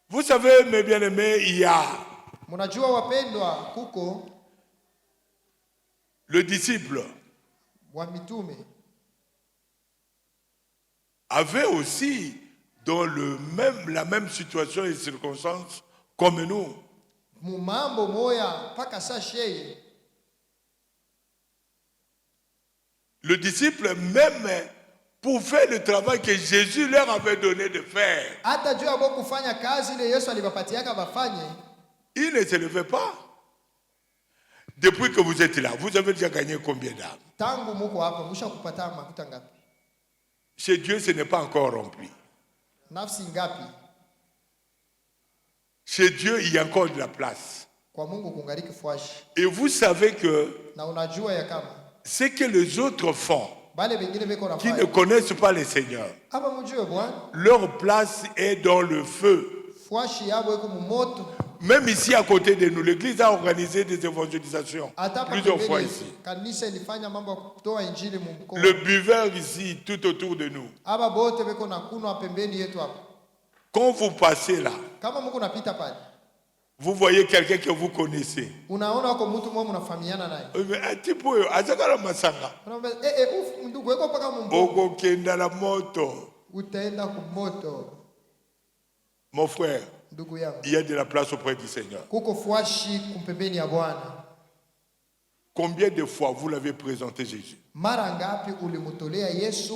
Vous savez, mes bien-aimés, il y a Mnajua wapendwa, kuko le disciple wa mitume avait aussi dans la même situation et circonstances comme nous. mu mambo moya mpaka sasheye. Le disciple même pouvait le travail que Jésus leur avait donné de faire. Hata juu abo kufanya kazi ile Yesu alibapatiaka bafanye. Il ne se levait pas. Depuis que vous êtes là, vous avez déjà gagné combien d'âmes? Tangu muko hapa mshakupata makuta ngapi? Chez Dieu, ce n'est pas encore rempli. Nafsi ngapi? Chez Dieu, il y a encore de la place. Kwa Mungu kungariki fwashi. Et vous savez que Na unajua ya kama ce que les autres font, bale bengine beko qui ne nafanya. connaissent pas le Seigneur, Hapa mjue Bwana, leur place est dans le feu. fwashi yabo iko mu moto. Même ici à côté de nous, l'Église a organisé des évangélisations Hata plusieurs fois ici. kanisa ilifanya mambo ya kutoa injili mu mkoa. Le buveur ici, tout autour de nous. Aba bote beko na kunwa pembeni yetu hapa. Quand vous passez là, Kama Mungu unapita pale, vous voyez quelqu'un que vous connaissez. unaona wako mtu mmoja mnafahamiana naye. Mais un type oyo azakala masanga. Unaambia ndugu wako paka Mungu. Okokenda la moto. Utaenda kumoto. Mon frère, Ndugu yangu, il y a de la place auprès du Seigneur. kuko fuashi kumpembeni ya Bwana. Combien de fois vous l'avez présenté Jésus? Mara ngapi ulimtolea Yesu?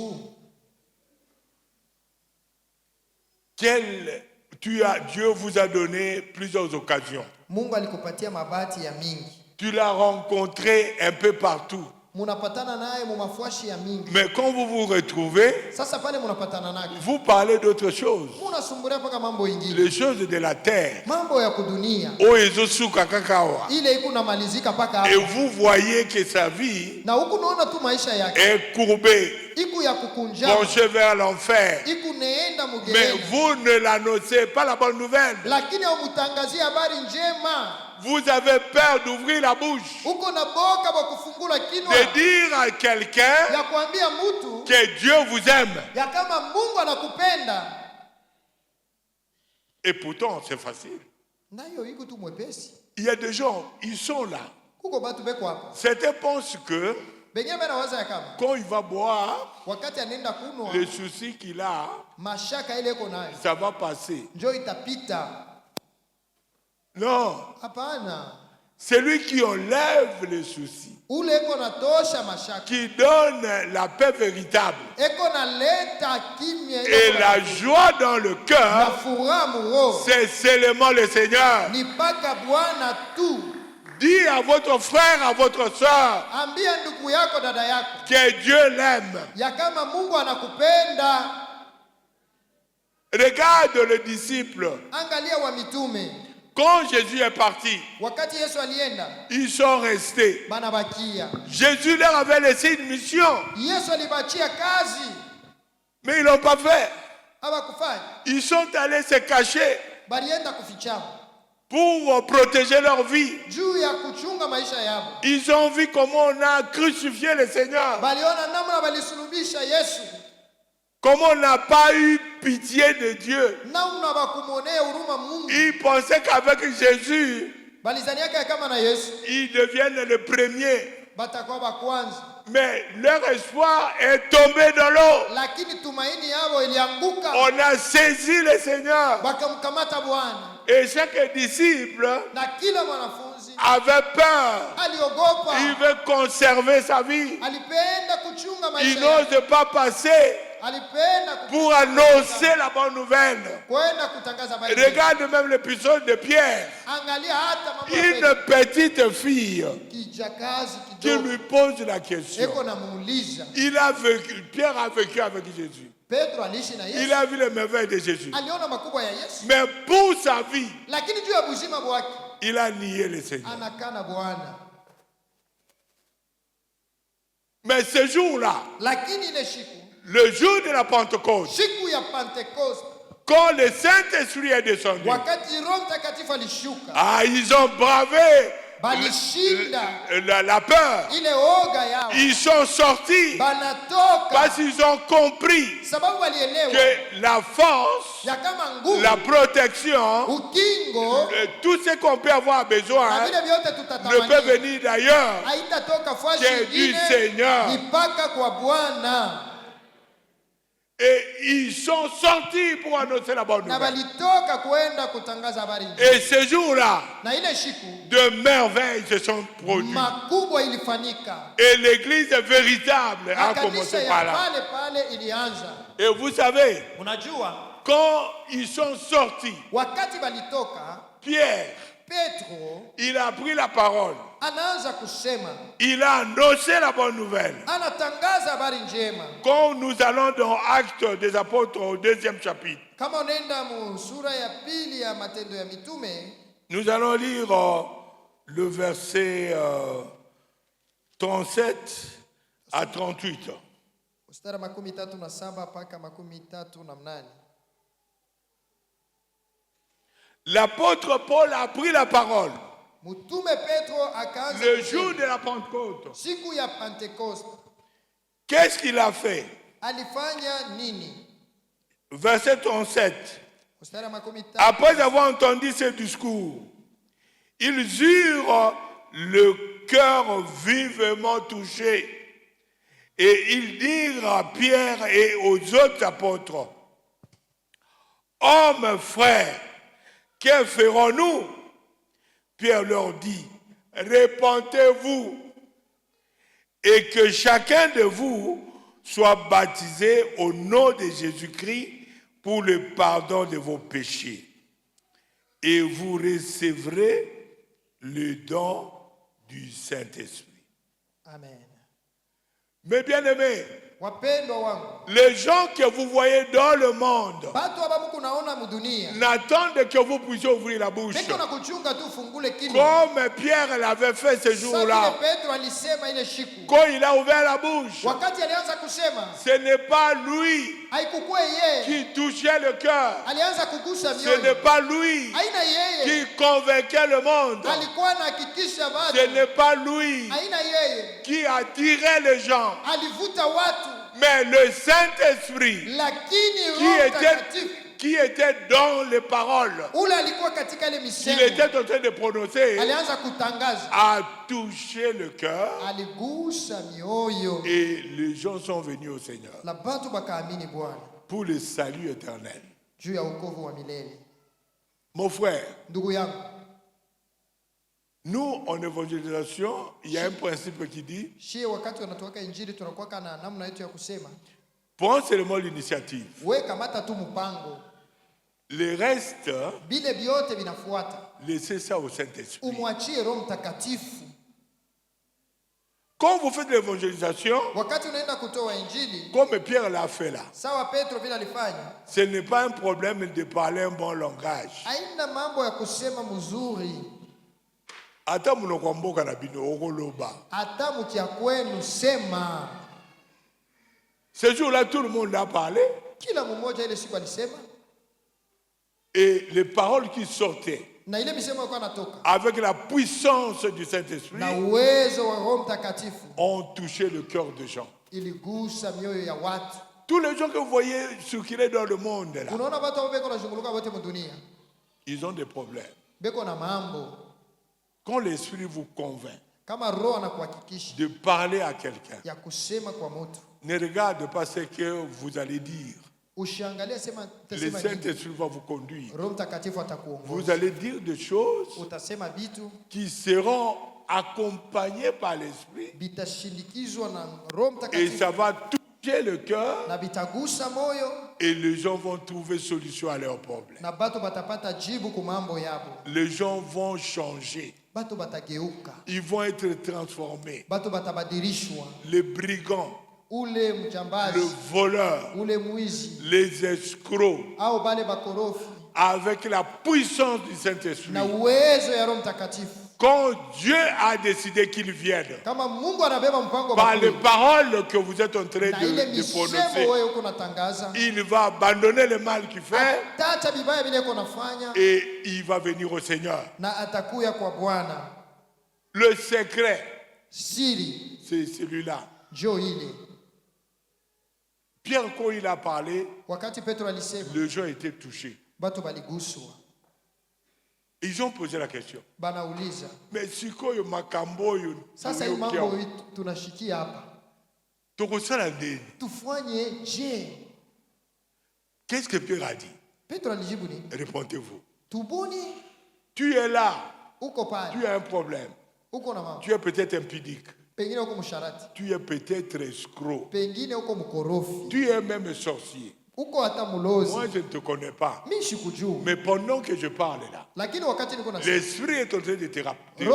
Dieu vous a donné plusieurs occasions. Mungu alikupatia mabati ya mingi. Tu l'as rencontré un peu partout. Munapatana naye mu mafuashi ya mingi. Mais quand vous vous retrouvez, Sasa pale munapatana naye, vous parlez d'autres choses. munasumbulia paka mambo ingine. Les choses de la terre. Mambo ya kudunia. Oezosuka kakawa. Ile iko namalizika paka Et hapo. vous voyez que sa vie Na huku naona tu maisha yake. est courbée, Iku ya kukunja. penchée vers l'enfer. Iku neenda Mais mugereni. vous ne l'annoncez pas la bonne nouvelle. Lakini umutangazia habari njema. Vous avez peur d'ouvrir la bouche, Uko na boka wa kufungula kinwa. de dire à quelqu'un Ya kuambia mtu que Dieu vous aime. ya kama Mungu anakupenda. Et pourtant, c'est facile. Nayo iko tu mwepesi. Il y a des gens, ils sont là. Kuko batu beko hapa. Certains pensent que Benye bana waza ya kama quand il va boire, wakati anaenda kunwa les soucis qu'il a, mashaka ile iko nayo ça va passer. njoo itapita. Non, Hapana. c'est lui qui enlève les soucis, Ule iko natosha mashaka. qui donne la paix véritable Eko naleta kimya et iko la joie dans le na cœur. furaha muroho. C'est seulement le Seigneur. Ni paka Bwana tu. Dis à votre frère, à votre soeur, Ambia ndugu yako dada yako que Dieu l'aime. ya kama Mungu anakupenda. Regarde le disciple. Angalia wa mitume. Quand Jésus est parti, Wakati Yesu alienda, ils sont restés. banabakia. Jésus leur avait laissé une mission, Yesu alibachia kazi. mais ils ne l'ont pas fait. Hawakufanya. Ils sont allés se cacher Balienda kufichama. pour protéger leur vie. Juu ya kuchunga maisha yao. Ils ont vu comment on a crucifié le Seigneur, Baliona namna balisulubisha Yesu. comment on n'a pas eu pitié de Dieu. Namna bakumonea huruma Mungu. Ils pensaient qu'avec Jésus, Balizaniaka kama na Yesu ils deviennent le premier. batakuwa ba kwanza. Mais leur espoir est tombé dans l'eau. Lakini tumaini yao ilianguka. On a saisi le Seigneur. Bakamkamata Bwana. Et chaque disciple Na kila mwanafunzi avait peur. aliogopa. Il veut conserver sa vie. Alipenda kuchunga Il maisha yake. n'ose pas passer Alipenda pour annoncer la bonne nouvelle. kwenda kutangaza habari njema. Regarde même l'épisode de Pierre. Angalia hata mambo ya Une petite fille kijakazi qui kidogo. lui pose la question. Eko namuuliza. Pierre a vécu avec Jésus. Petro aliishi na Il Yesu. a vu les merveilles de Jésus. Aliona makubwa ya Yesu. Mais pour sa vie, Lakini juu ya buzima bwake il a nié le Seigneur. anakana Bwana. Mais ce jour-là, Lakini ile siku, le jour de la Pentecôte, siku ya Pentecoste, quand le Saint-Esprit est descendu, wakati Roho Mtakatifu alishuka, ils ont bravé balishinda la peur. ile oga yao. Ils sont sortis Banatoka parce qu'ils ont compris sababu walielewa que la force, ya kama nguvu, la protection, ukingo tout ce qu'on peut avoir na besoin vile vyote ne peut tutatamania venir d'ailleurs haitatoka fashi que du ingine Seigneur. ni mpaka kwa Bwana. Et ils sont sortis pour annoncer la bonne Na nouvelle. balitoka kwenda kutangaza habari njema. Et ce jour-là, Na ile siku de merveilles se sont produites. makubwa ilifanyika. Et l'église véritable Na a kanisa commencé ya par là. pale pale ilianza. Et vous savez, Unajua quand ils sont sortis, wakati balitoka, Pierre, Petro il a pris la parole. anaanza kusema, Il a annoncé la bonne nouvelle. anatangaza habari njema. Quand nous allons dans Actes des Apôtres au 2e chapitre, Kama unaenda mu sura ya pili ya Matendo ya Mitume, nous allons lire le verset 37 à 38. mstari 37 mpaka 38. L'apôtre Paul a pris la parole Mtume Petro akaanza le kusema, jour de la Pentecôte. siku ya Pentecoste Qu'est-ce qu'il a fait? alifanya nini? Verset 37. Après avoir entendu ce discours, ils eurent le cœur vivement touché et ils dirent à Pierre et aux autres apôtres, « Hommes, frères, que ferons-nous » Pierre leur dit, « Repentez-vous et que chacun de vous soit baptisé au nom de Jésus-Christ pour le pardon de vos péchés. Et vous recevrez le don du Saint-Esprit. » Amen. Mes bien-aimés, les gens que vous voyez dans le monde n'attendent que vous puissiez ouvrir la bouche. Comme Pierre l'avait fait ce jour-là. Quand il a ouvert la bouche, ce n'est pas lui qui touchait le cœur. Ce n'est pas lui qui convainquait le monde. Ce n'est pas lui qui attirait les gens. Mais le Saint-Esprit qui était dans les paroles qu'il était en train de prononcer a touché le cœur et les gens sont venus au Seigneur pour le salut éternel. Mon frère, nous, en évangélisation, il y a un principe qui dit prends seulement l'initiative. Le reste, laissez ça au Saint-Esprit. Quand vous faites l'évangélisation, comme Pierre l'a fait là, ce n'est pas un problème de parler un bon langage. Ata munokwamboka na bino okoloba. Ata mukia kwenu sema. Ce jour-là, tout le monde a parlé. Kila mmoja ile siku alisema. Et les paroles qui sortaient na ile misemo ilikuwa natoka avec la puissance du Saint-Esprit na uwezo wa Roho Mtakatifu ont touché le cœur des gens. Iligusa mioyo ya watu. Tous les gens que vous voyez circuler dans le monde là. Unaona watu ambao wako nazunguluka wote mdunia. Ils ont des problèmes. Beko na mambo. Quand l'Esprit vous convainc de parler à quelqu'un, ne regarde pas ce que vous allez dire. Le Saint-Esprit va vous conduire. Vous allez dire des choses qui seront accompagnées par l'Esprit et ça va toucher le cœur et les gens vont trouver solution à leurs problèmes. Les gens vont changer. Ils vont être transformés. Les brigands, le voleur, les escrocs, avec la puissance du Saint-Esprit. Quand Dieu a décidé qu'il vienne, par les paroles que vous êtes en train de prononcer, il va abandonner le mal qu'il fait et il va venir au Seigneur. Le secret, c'est celui-là. Pierre, quand il a parlé, les gens étaient touchés. Ils ont posé la question. Mais si koyo makambo yo sasa hii mambo tunashikia hapa. Tukosala nini? Tufanye je? Qu'est-ce que Pierre a dit? Petro alijibu nini? Répondez-vous. Tubuni. Tu es là. Uko pale. Tu as un problème. Uko na mambo. Tu es peut-être impudique. Pengine uko msharati. Tu es peut-être escroc. Pengine uko mkorofi. Tu es même sorcier. Moi, je ne te connais pas. Mais pendant que je parle là, l'Esprit est en train de te rappeler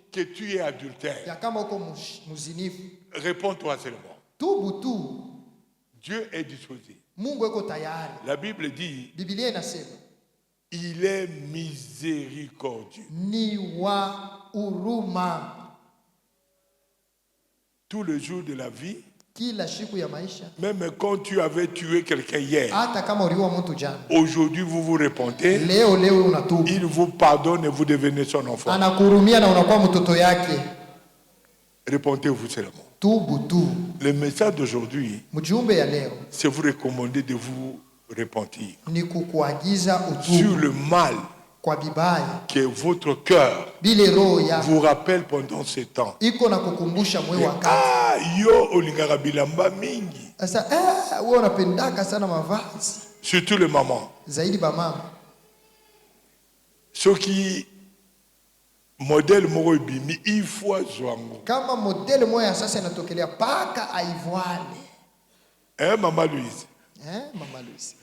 que tu es adultère. Réponds-toi seulement. Dieu est disposé. La Bible dit il est miséricordieux. Tous les jours de la vie, même quand tu avais tué quelqu'un hier, aujourd'hui vous vous repentez, il vous pardonne et vous devenez son enfant. Répondez-vous seulement. Le message d'aujourd'hui, c'est vous recommander de vous repentir ni kukuagiza sur utubu le mal kwa bibaya que votre cœur bile roho ya vous rappelle pendant ce temps. iko na kukumbusha mwe wakati. Ah, yo olingaka bilamba mingi. Sasa wewe unapendaka sana mavazi. Surtout les mamans. Zaidi ba mama. Ceux qui modèle moko ibimi ifwa zwango. Kama modele moya sasa inatokelea paka aivwale. Maman Louise. Maman Louise.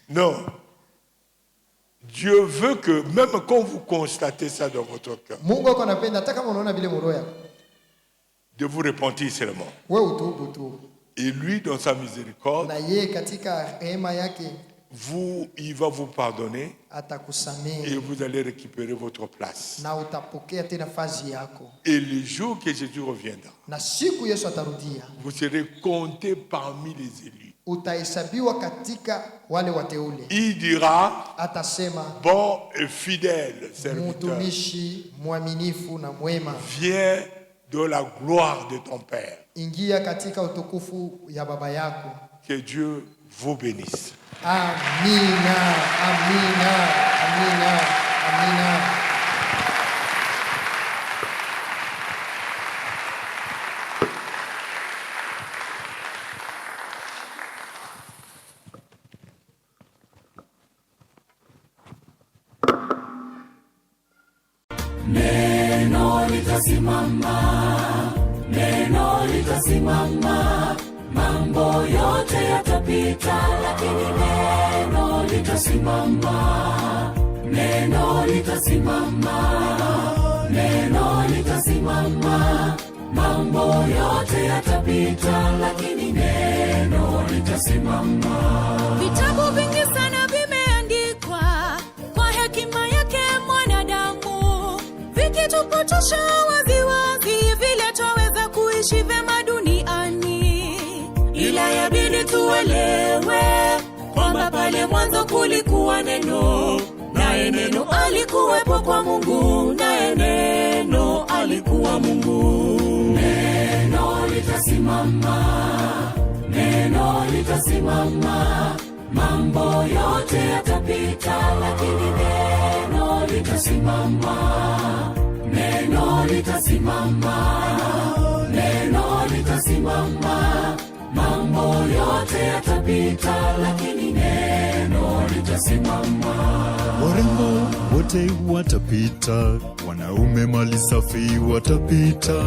Non. Dieu veut que même quand vous constatez ça dans votre cœur, Mungu ako anapenda hata kama unaona vile moroho yako, de vous repentir seulement. Wewe utubu tu. Et lui dans sa miséricorde, na yeye katika rehema yake il va vous pardonner atakusamehe et vous allez récupérer votre place. na utapokea tena nafasi yako. Et le jour que Jésus reviendra, Na siku Yesu atarudia, vous serez compté parmi les élus. Utahesabiwa katika wale wateule. Il dira, atasema, bon et fidèle serviteur, mtumishi mwaminifu na mwema, viens de la gloire de ton Père. Ingia katika utukufu ya baba yako. Que Dieu vous bénisse. Amina, amina, amina, amina. Neno litasimama, neno litasimama, mambo yote yatapita, lakini neno litasimama, neno litasimama, neno litasimama, mambo yote yatapita, lakini neno litasimama. Vitabu vingi sana vimeandikwa kwa hekima yake mwanadamu, vikitupotosha waziwazi vile twaweza kuishi vyema duniani. Ila yabidi tuelewe kwamba pale mwanzo kulikuwa neno, naye neno alikuwepo kwa Mungu, naye neno alikuwa Mungu. Neno litasimama, neno litasimama, mambo yote yatapita, lakini neno litasimama, neno litasimama, neno litasimama, mambo yote yatapita, lakini neno litasimama. Warembo wote watapita, wanaume mali safi watapita.